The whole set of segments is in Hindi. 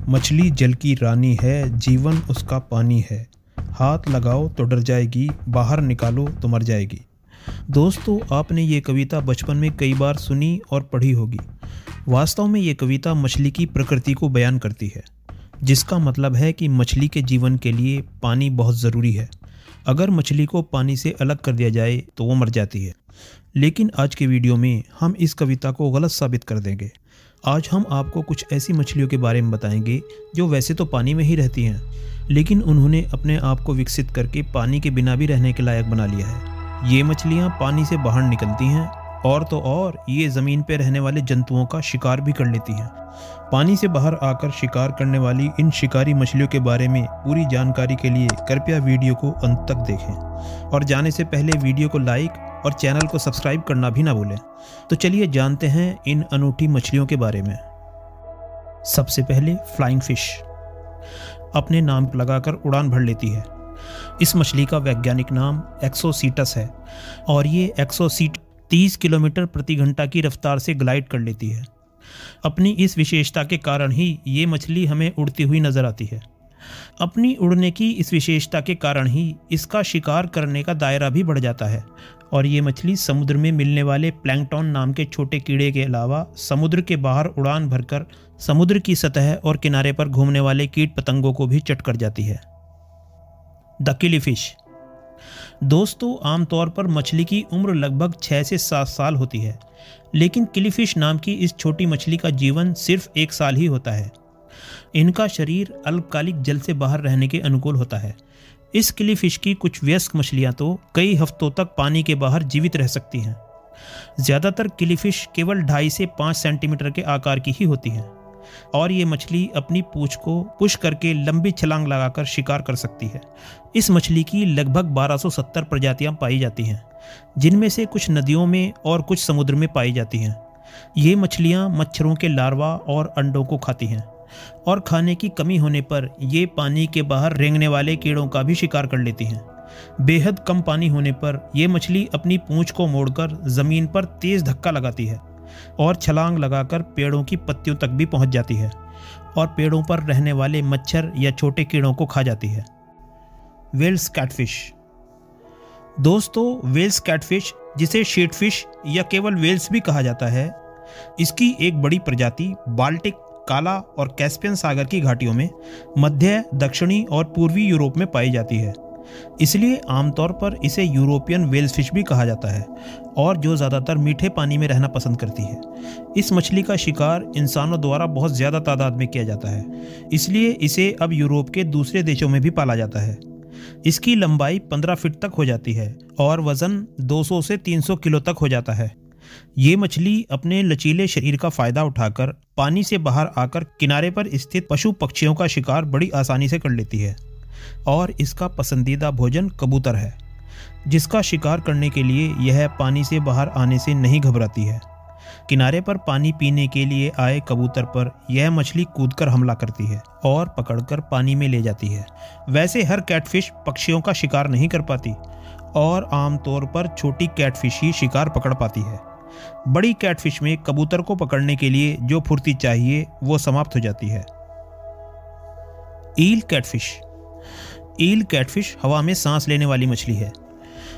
मछली जल की रानी है, जीवन उसका पानी है। हाथ लगाओ तो डर जाएगी, बाहर निकालो तो मर जाएगी। दोस्तों, आपने ये कविता बचपन में कई बार सुनी और पढ़ी होगी। वास्तव में ये कविता मछली की प्रकृति को बयान करती है, जिसका मतलब है कि मछली के जीवन के लिए पानी बहुत ज़रूरी है। अगर मछली को पानी से अलग कर दिया जाए तो वो मर जाती है। लेकिन आज के वीडियो में हम इस कविता को गलत साबित कर देंगे। आज हम आपको कुछ ऐसी मछलियों के बारे में बताएंगे जो वैसे तो पानी में ही रहती हैं, लेकिन उन्होंने अपने आप को विकसित करके पानी के बिना भी रहने के लायक बना लिया है। ये मछलियाँ पानी से बाहर निकलती हैं और तो और ये ज़मीन पर रहने वाले जंतुओं का शिकार भी कर लेती हैं। पानी से बाहर आकर शिकार करने वाली इन शिकारी मछलियों के बारे में पूरी जानकारी के लिए कृपया वीडियो को अंत तक देखें और जाने से पहले वीडियो को लाइक और चैनल को सब्सक्राइब करना भी ना भूलें। तो चलिए जानते हैं इन अनूठी मछलियों के बारे में। सबसे पहले फ्लाइंग फिश अपने नाम लगाकर उड़ान भर लेती है। इस मछली का वैज्ञानिक नाम एक्सोसीटस है और ये एक्सोसीट 30 किलोमीटर प्रति घंटा की रफ्तार से ग्लाइड कर लेती है। अपनी इस विशेषता के कारण ही ये मछली हमें उड़ती हुई नजर आती है। अपनी उड़ने की इस विशेषता के कारण ही इसका शिकार करने का दायरा भी बढ़ जाता है और ये मछली समुद्र में मिलने वाले प्लैंकटन नाम के छोटे कीड़े के अलावा समुद्र के बाहर उड़ान भरकर समुद्र की सतह और किनारे पर घूमने वाले कीट पतंगों को भी चट कर जाती है। द किलीफिश। दोस्तों, आमतौर पर मछली की उम्र लगभग 6 से 7 साल होती है, लेकिन किलीफिश नाम की इस छोटी मछली का जीवन सिर्फ 1 साल ही होता है। इनका शरीर अल्पकालिक जल से बाहर रहने के अनुकूल होता है। इस किलीफिश की कुछ वयस्क मछलियां तो कई हफ्तों तक पानी के बाहर जीवित रह सकती हैं। ज़्यादातर किलीफिश केवल 2.5 से 5 सेंटीमीटर के आकार की ही होती हैं और ये मछली अपनी पूंछ को पुश करके लंबी छलांग लगाकर शिकार कर सकती है। इस मछली की लगभग 1270 प्रजातियां पाई जाती हैं, जिनमें से कुछ नदियों में और कुछ समुद्र में पाई जाती हैं। ये मछलियां मच्छरों के लार्वा और अंडों को खाती हैं और खाने की कमी होने पर ये पानी के बाहर रेंगने वाले कीड़ों का भी शिकार कर लेती हैं। बेहद कम पानी होने पर ये मछली अपनी पूंछ को मोड़कर ज़मीन पर तेज़ धक्का लगाती है और छलांग लगाकर पेड़ों की पत्तियों तक भी पहुंच जाती है और पेड़ों पर रहने वाले मच्छर या छोटे कीड़ों को खा जाती है। Wels catfish. दोस्तों, वेल्स कैटफिश, जिसे शीटफिश या केवल वेल्स भी कहा जाता है, इसकी एक बड़ी प्रजाति बाल्टिक, काला और कैस्पियन सागर की घाटियों में मध्य, दक्षिणी और पूर्वी यूरोप में पाई जाती है। इसलिए आमतौर पर इसे यूरोपियन वेल्स फिश भी कहा जाता है और जो ज़्यादातर मीठे पानी में रहना पसंद करती है। इस मछली का शिकार इंसानों द्वारा बहुत ज़्यादा तादाद में किया जाता है, इसलिए इसे अब यूरोप के दूसरे देशों में भी पाला जाता है। इसकी लंबाई 15 फीट तक हो जाती है और वज़न 200 से 300 किलो तक हो जाता है। ये मछली अपने लचीले शरीर का फायदा उठाकर पानी से बाहर आकर किनारे पर स्थित पशु पक्षियों का शिकार बड़ी आसानी से कर लेती है और इसका पसंदीदा भोजन कबूतर है, जिसका शिकार करने के लिए यह पानी से बाहर आने से नहीं घबराती है। किनारे पर पानी पीने के लिए आए कबूतर पर यह मछली कूदकर हमला करती है और पकड़कर पानी में ले जाती है। वैसे हर कैटफिश पक्षियों का शिकार नहीं कर पाती और आमतौर पर छोटी कैटफिश ही शिकार पकड़ पाती है। बड़ी कैटफिश में कबूतर को पकड़ने के लिए जो फुर्ती चाहिए वो समाप्त हो जाती है। ईल कैटफिश। ईल कैटफिश हवा में सांस लेने वाली मछली है,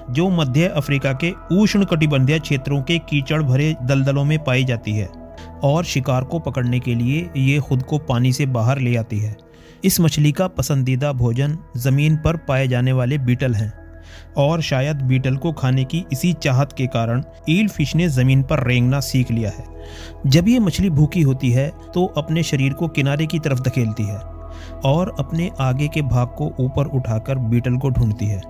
जो मध्य अफ्रीका के उष्णकटिबंधीय क्षेत्रों के कीचड़ भरे दलदलों में पाई जाती है और शिकार को पकड़ने के लिए ये खुद को पानी से बाहर ले आती है। इस मछली का पसंदीदा भोजन ज़मीन पर पाए जाने वाले बीटल हैं और शायद बीटल को खाने की इसी चाहत के कारण ईल फिश ने ज़मीन पर रेंगना सीख लिया है। जब ये मछली भूखी होती है तो अपने शरीर को किनारे की तरफ धकेलती है और अपने आगे के भाग को ऊपर उठाकर बीटल को ढूंढती है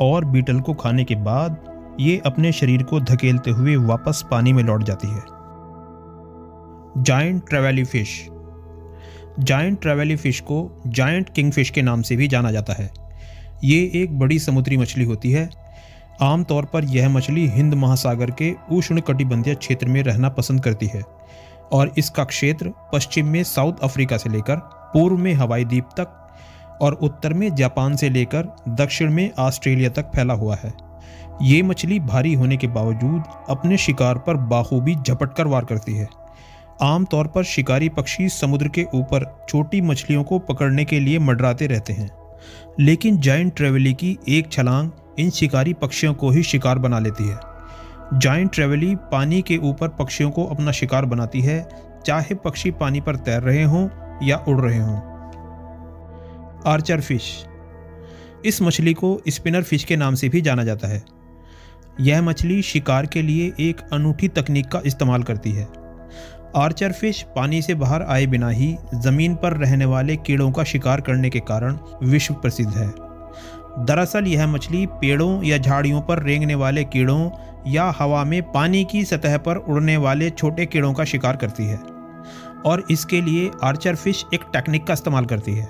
और बीटल को खाने के बाद ये अपने शरीर को धकेलते हुए वापस पानी में लौट जाती है। Giant trevally fish. Giant trevally fish को जायंट किंगफिश के नाम से भी जाना जाता है। ये एक बड़ी समुद्री मछली होती है। आमतौर पर यह मछली हिंद महासागर के उष्णकटिबंधीय क्षेत्र में रहना पसंद करती है और इसका क्षेत्र पश्चिम में साउथ अफ्रीका से लेकर पूर्व में हवाई द्वीप तक और उत्तर में जापान से लेकर दक्षिण में ऑस्ट्रेलिया तक फैला हुआ है। ये मछली भारी होने के बावजूद अपने शिकार पर बाखूबी झपट कर वार करती है। आमतौर पर शिकारी पक्षी समुद्र के ऊपर छोटी मछलियों को पकड़ने के लिए मंडराते रहते हैं, लेकिन जायंट ट्रेवेली की एक छलांग इन शिकारी पक्षियों को ही शिकार बना लेती है। जायंट ट्रेवेली पानी के ऊपर पक्षियों को अपना शिकार बनाती है, चाहे पक्षी पानी पर तैर रहे हों या उड़ रहे हों। आर्चर फिश, इस मछली को स्पिनर फिश के नाम से भी जाना जाता है। यह मछली शिकार के लिए एक अनूठी तकनीक का इस्तेमाल करती है। आर्चर फिश पानी से बाहर आए बिना ही जमीन पर रहने वाले कीड़ों का शिकार करने के कारण विश्व प्रसिद्ध है। दरअसल यह मछली पेड़ों या झाड़ियों पर रेंगने वाले कीड़ों या हवा में पानी की सतह पर उड़ने वाले छोटे कीड़ों का शिकार करती है, और इसके लिए आर्चर फिश एक टेक्निक का इस्तेमाल करती है।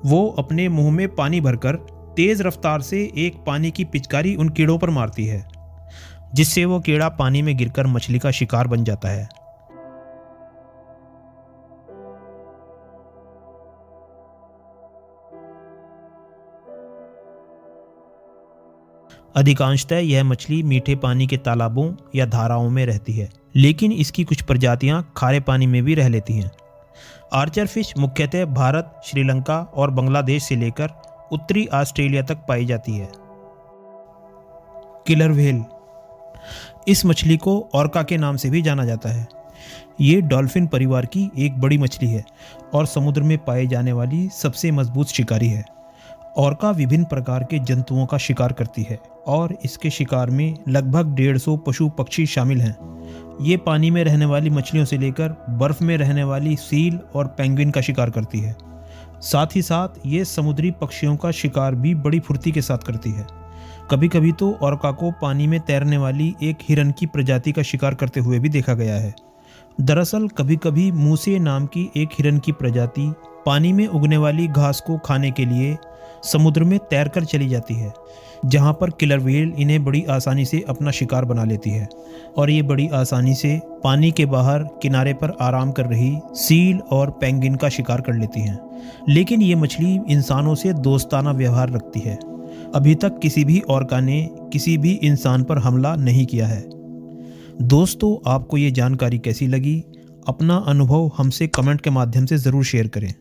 वो अपने मुंह में पानी भरकर तेज रफ्तार से एक पानी की पिचकारी उन कीड़ों पर मारती है, जिससे वो कीड़ा पानी में गिरकर मछली का शिकार बन जाता है। अधिकांशतः यह मछली मीठे पानी के तालाबों या धाराओं में रहती है, लेकिन इसकी कुछ प्रजातियां खारे पानी में भी रह लेती हैं। आर्चर फिश मुख्यतः भारत, श्रीलंका और बांग्लादेश से लेकर उत्तरी ऑस्ट्रेलिया तक पाई जाती है। किलर व्हेल, इस मछली को ऑर्का के नाम से भी जाना जाता है। ये डॉल्फिन परिवार की एक बड़ी मछली है और समुद्र में पाए जाने वाली सबसे मजबूत शिकारी है। ऑर्का विभिन्न प्रकार के जंतुओं का शिकार करती है और इसके शिकार में लगभग 150 पशु पक्षी शामिल हैं। ये पानी में रहने वाली मछलियों से लेकर बर्फ में रहने वाली सील और पेंगुइन का शिकार करती है। साथ ही साथ ये समुद्री पक्षियों का शिकार भी बड़ी फुर्ती के साथ करती है। कभी कभी तो ऑर्का को पानी में तैरने वाली एक हिरन की प्रजाति का शिकार करते हुए भी देखा गया है। दरअसल कभी कभी मूसे नाम की एक हिरन की प्रजाति पानी में उगने वाली घास को खाने के लिए समुद्र में तैरकर चली जाती है, जहां पर किलर व्हेल इन्हें बड़ी आसानी से अपना शिकार बना लेती है और ये बड़ी आसानी से पानी के बाहर किनारे पर आराम कर रही सील और पेंगुइन का शिकार कर लेती हैं। लेकिन ये मछली इंसानों से दोस्ताना व्यवहार रखती है। अभी तक किसी भी ऑर्का ने किसी भी इंसान पर हमला नहीं किया है। दोस्तों, आपको ये जानकारी कैसी लगी? अपना अनुभव हमसे कमेंट के माध्यम से ज़रूर शेयर करें।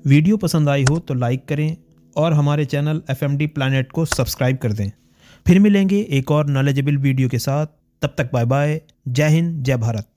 वीडियो पसंद आई हो तो लाइक करें और हमारे चैनल FMD प्लैनेट को सब्सक्राइब कर दें। फिर मिलेंगे एक और नॉलेजेबल वीडियो के साथ। तब तक बाय बाय। जय हिंद, जय भारत।